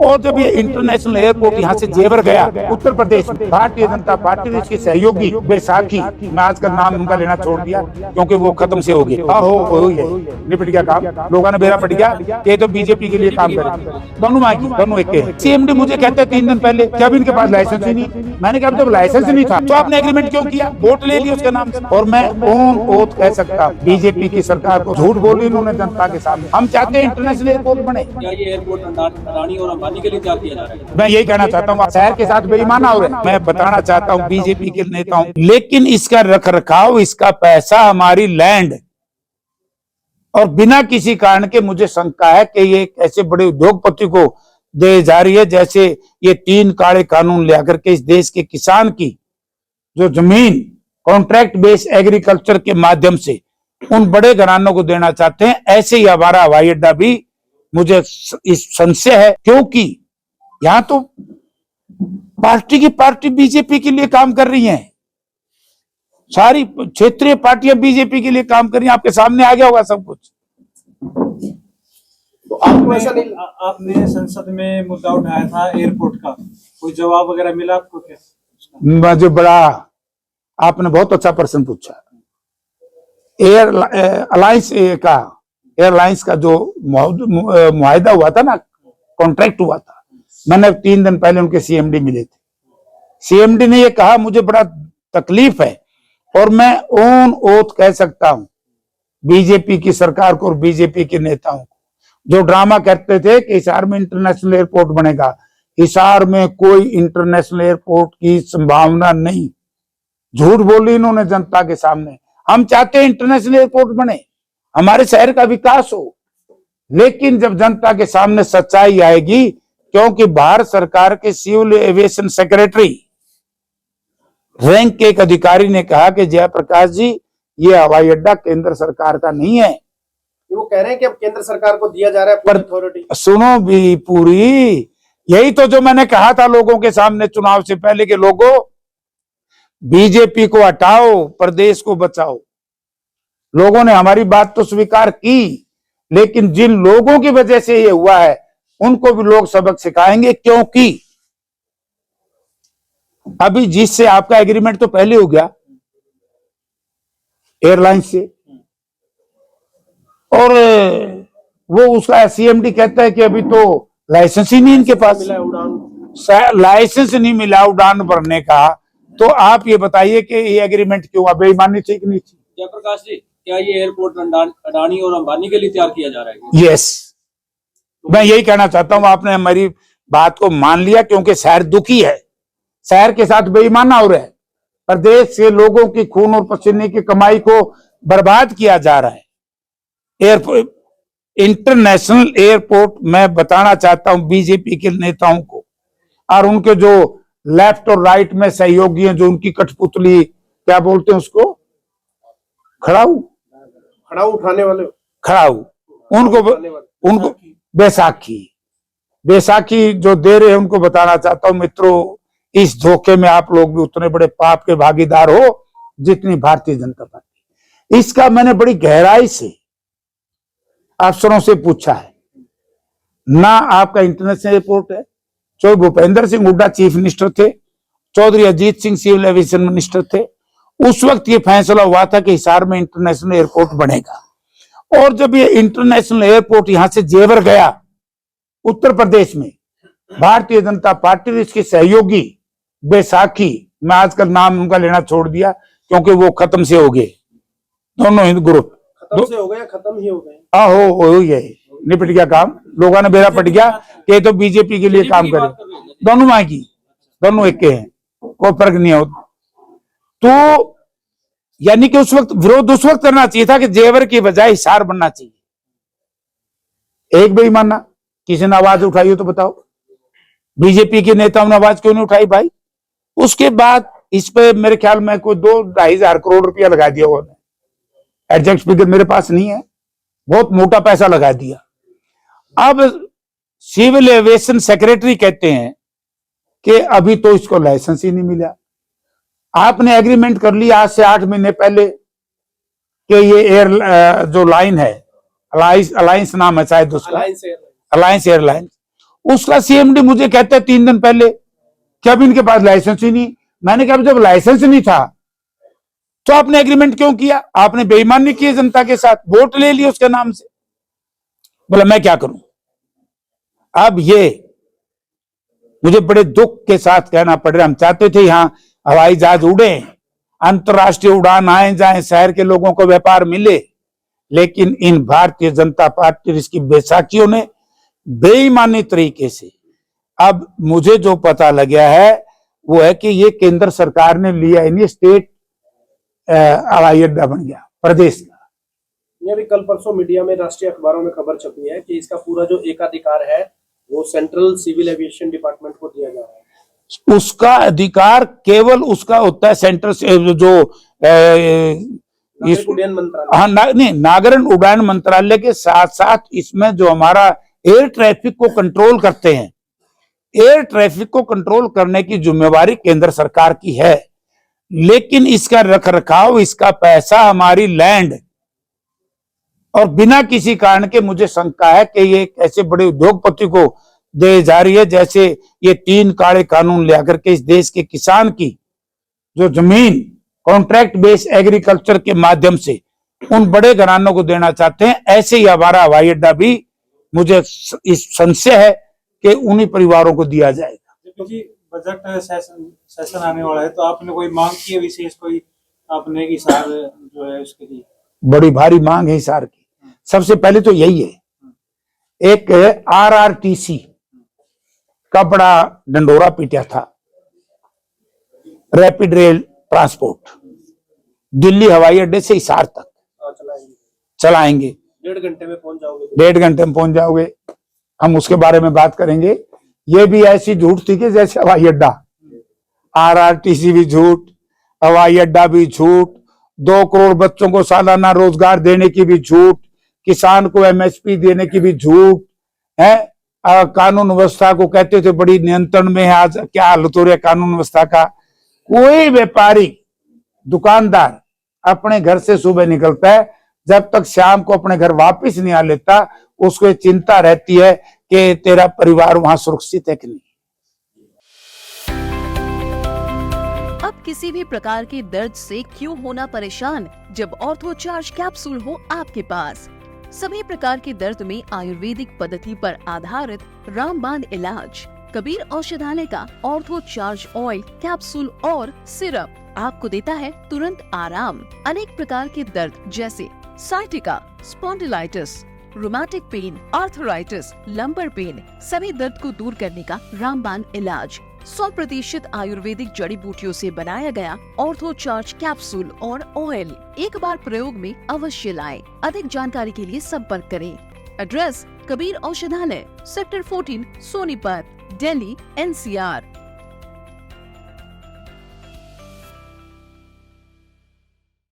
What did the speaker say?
और जब ये इंटरनेशनल एयरपोर्ट यहाँ से जेवर गया उत्तर प्रदेश में, भारतीय जनता पार्टी ने इसके सहयोगी बैसाखी, मैं आजकल नाम उनका लेना छोड़ दिया क्योंकि वो खत्म से हो गए, हो निपट गया काम, लोगों ने बेरा पड़ गया कि तो बीजेपी के लिए काम करे। दोनों माँ की दोनों एक के। सीएमडी मुझे कहते 3 दिन पहले कि अब इनके पास लाइसेंस ही नहीं। मैंने कहा जब लाइसेंस नहीं था तो आपने एग्रीमेंट क्यों किया, वोट ले लिया उसके नाम से। और मैं ऑन ओथ कह सकता बीजेपी की सरकार को झूठ बोली इन्होंने जनता के सामने। हम चाहते हैं इंटरनेशनल एयरपोर्ट बने। क्या ये एयरपोर्ट अडानी और अंबानी के लिए तैयार किया जा रहा है? मैं यही कहना चाहता हूँ, शहर के साथ बेईमाना हो रहे हैं। मैं बताना चाहता हूँ बीजेपी के नेताओं, लेकिन इसका रखरखाव, इसका पैसा हमारी लैंड और बिना किसी कारण के मुझे शंका है कि ये ऐसे बड़े उद्योगपति को दे जा रही है, जैसे ये 3 काले कानून ले आकर के इस देश के किसान की जो जमीन कॉन्ट्रैक्ट बेस्ड एग्रीकल्चर के माध्यम से उन बड़े घरानों को देना चाहते हैं। ऐसे ही हमारा हवाई अड्डा भी मुझे इस संशय है, क्योंकि यहां तो पार्टी बीजेपी के लिए काम कर रही है, सारी क्षेत्रीय पार्टियां बीजेपी के लिए काम कर रही हैं। आपके सामने आ गया होगा सब कुछ। तो आपको ऐसा नहीं, आपने संसद में मुद्दा उठाया था एयरपोर्ट का, कोई जवाब वगैरह मिला आपको क्या? मुझे बड़ा आपने बहुत अच्छा प्रश्न पूछा। एयरलाइंस का जो मुआहदा हुआ था ना, कॉन्ट्रैक्ट हुआ था, मैंने 3 दिन पहले उनके सीएमडी मिले थे। सीएमडी ने ये कहा मुझे बड़ा तकलीफ है और मैं ऑन ओथ कह सकता हूं बीजेपी की सरकार को और बीजेपी के नेताओं को, जो ड्रामा करते थे कि हिसार में इंटरनेशनल एयरपोर्ट बनेगा, हिसार में कोई इंटरनेशनल एयरपोर्ट की संभावना नहीं। झूठ बोली इन्होंने जनता के सामने। हम चाहते हैं इंटरनेशनल एयरपोर्ट बने, हमारे शहर का विकास हो, लेकिन जब जनता के सामने सच्चाई आएगी, क्योंकि भारत सरकार के सिविल एविएशन सेक्रेटरी रैंक के एक अधिकारी ने कहा कि जयप्रकाश जी ये हवाई अड्डा केंद्र सरकार का नहीं है। वो कह रहे हैं कि अब केंद्र सरकार को दिया जा रहा है पर अथॉरिटी। सुनो भी पूरी, यही तो जो मैंने कहा था लोगों के सामने चुनाव से पहले के लोगों, बीजेपी को हटाओ, प्रदेश को बचाओ। लोगों ने हमारी बात तो स्वीकार की, लेकिन जिन लोगों की वजह से ये हुआ है उनको भी लोग सबक सिखाएंगे, क्योंकि अभी जिससे आपका एग्रीमेंट तो पहले हो गया एयरलाइन से, और वो उसका सीएमडी कहता है कि अभी तो लाइसेंस ही नहीं इनके पास, लाइसेंस नहीं मिला उड़ान भरने का। तो आप ये बताइए कि ये एग्रीमेंट क्यों, बेईमानी थी कि नहीं थी? जयप्रकाश जी, क्या ये एयरपोर्ट अडानी और अंबानी के लिए तैयार किया जा रहा है? यस, मैं यही कहना चाहता हूं। आपने हमारी बात को मान लिया, क्योंकि शहर दुखी है, शहर के साथ बेईमाना हो रहा है, प्रदेश के लोगों की खून और पसीने की कमाई को बर्बाद किया जा रहा है। एयरपोर्ट, इंटरनेशनल एयरपोर्ट, मैं बताना चाहता हूं बीजेपी के नेताओं को और उनके जो लेफ्ट और राइट में सहयोगी हैं, जो उनकी कठपुतली क्या बोलते हैं उसको, खड़ाऊ उठाने वाले, उनको बैसाखी जो दे रहे हैं, उनको बताना चाहता हूं मित्रों, इस धोखे में आप लोग भी उतने बड़े पाप के भागीदार हो जितनी भारतीय जनता पार्टी। इसका मैंने बड़ी गहराई से अफसरों से पूछा है। ना आपका इंटरनेशनल एयरपोर्ट है, चाहे भूपेंद्र सिंह हुड्डा चीफ मिनिस्टर थे, Chaudhary Ajit Singh civil aviation minister थे, उस वक्त ये फैसला हुआ था कि हिसार में इंटरनेशनल एयरपोर्ट बनेगा। और जब ये इंटरनेशनल एयरपोर्ट यहां से जेवर गया उत्तर प्रदेश में, भारतीय जनता पार्टी ने इसके सहयोगी बैसाखी, मैं आजकल नाम उनका लेना छोड़ दिया क्योंकि वो खत्म से हो गए, दोनों हिंदू ग्रुप खत्म से हो गए, खत्म ही हो गए, हो गए, निपट गया काम, लोगों ने बेरा पड़ गया कि तो बीजेपी के लिए काम करे। दोनों माँ की दोनों एक के हैं, कोई फर्क नहीं हो। तो यानी कि उस वक्त विरोध उस वक्त करना चाहिए था कि जेवर की बजाय हिसार बनना चाहिए। एक बेईमाना किसी ने आवाज उठाई हो तो बताओ, बीजेपी के नेताओं ने आवाज क्यों नहीं उठाई भाई? उसके बाद इस पे मेरे ख्याल में कोई 2-2.5 हजार करोड़ रुपया लगा दिया उन्होंने, एग्जैक्ट फिगर मेरे पास नहीं है, बहुत मोटा पैसा लगा दिया। अब सिविल एविएशन सेक्रेटरी कहते हैं कि अभी तो इसको लाइसेंस ही नहीं मिला। आपने एग्रीमेंट कर लिया आज से 8 महीने पहले कि ये एयर जो लाइन है, अलायंस नाम है शायद उसका, अलायंस एयरलाइंस, उसका सीएमडी मुझे कहता है 3 दिन पहले कि अब इनके पास लाइसेंस ही नहीं। मैंने कहा जब लाइसेंस नहीं था तो आपने एग्रीमेंट क्यों किया? आपने बेईमानी की जनता के साथ, वोट ले लिए उसके नाम से। बोला मैं क्या करूं। अब ये मुझे बड़े दुख के साथ कहना पड़ रहा है, हम चाहते थे यहां हवाई जहाज उड़े, अंतरराष्ट्रीय उड़ान आए जाए, शहर के लोगों को व्यापार मिले, लेकिन इन भारतीय जनता पार्टी इसकी बैसाखियों ने बेईमानी तरीके से, अब मुझे जो पता लगा है वो है कि ये केंद्र सरकार ने लिया ही नहीं, स्टेट हवाई अड्डा बन गया प्रदेश का। ये अभी कल परसों मीडिया में, राष्ट्रीय अखबारों में खबर छपी है कि इसका पूरा जो एकाधिकार है वो सेंट्रल सिविल एविएशन डिपार्टमेंट को दिया जा रहा है। उसका अधिकार केवल उसका होता है सेंट्रल से जो नागरिक उड्डयन मंत्रालय। हाँ नहीं, नागरिक उड्डयन मंत्रालय के साथ साथ इसमें जो हमारा एयर ट्रैफिक को कंट्रोल करते हैं, एयर ट्रैफिक को कंट्रोल करने की जिम्मेवारी केंद्र सरकार की है, लेकिन इसका रखरखाव, इसका पैसा हमारी लैंड और बिना किसी कारण के मुझे शंका है कि ये ऐसे बड़े उद्योगपति को दे जा रही है, जैसे ये 3 काले कानून लेकर के इस देश के किसान की जो जमीन कॉन्ट्रैक्ट बेस्ड एग्रीकल्चर के माध्यम से उन बड़े घरानों को देना चाहते हैं। ऐसे ही हमारा हवाई अड्डा भी मुझे इस संशय है कि उन्हीं परिवारों को दिया जाएगा। जी, बजट सेशन आने वाला है, तो आपने कोई मांग की है विशेष, कोई आपने हिसार जो है उसके लिए? बड़ी भारी मांग है हिसार की। सबसे पहले तो यही है, एक आरआरटीसी का बड़ा डंडोरा पीटा था, रैपिड रेल ट्रांसपोर्ट, दिल्ली हवाई अड्डे से हिसार तक चलाएंगे। 1.5 घंटे में पहुंच जाओगे। 1.5 घंटे में पहुंच जाओगे, हम उसके बारे में बात करेंगे। ये भी ऐसी झूठ थी कि जैसे हवाई अड्डा, आरआरटीसी भी झूठ, हवाई अड्डा भी झूठ, 2 करोड़ बच्चों को सालाना रोजगार देने की भी झूठ, किसान को एमएसपी देने की भी झूठ है। कानून व्यवस्था को कहते थे बड़ी नियंत्रण में है, आज क्या हालत हो रही है कानून व्यवस्था का। कोई व्यापारी दुकानदार अपने घर से सुबह निकलता है, जब तक शाम को अपने घर वापस नहीं आ लेता, उसको चिंता रहती है कि तेरा परिवार वहां सुरक्षित है कि नहीं। अब किसी भी प्रकार के दर्द से क्यों होना परेशान, जब ऑर्थो चार्ज कैप्सूल हो आपके पास। सभी प्रकार के दर्द में आयुर्वेदिक पद्धति पर आधारित रामबाण इलाज। कबीर औषधालय का ऑर्थो चार्ज ऑयल, कैप्सूल और सिरप आपको देता है तुरंत आराम। अनेक प्रकार के दर्द जैसे sciatica, spondylitis, rheumatic pain, arthritis, lumbar pain, सभी दर्द को दूर करने का रामबाण इलाज 100% आयुर्वेदिक जड़ी बूटियों से बनाया गया ऑर्थो चार्ज कैप्सूल और ऑयल एक बार प्रयोग में अवश्य लाएं। अधिक जानकारी के लिए संपर्क करें। एड्रेस: कबीर औषधालय, सेक्टर 14, सोनीपत, दिल्ली, NCR।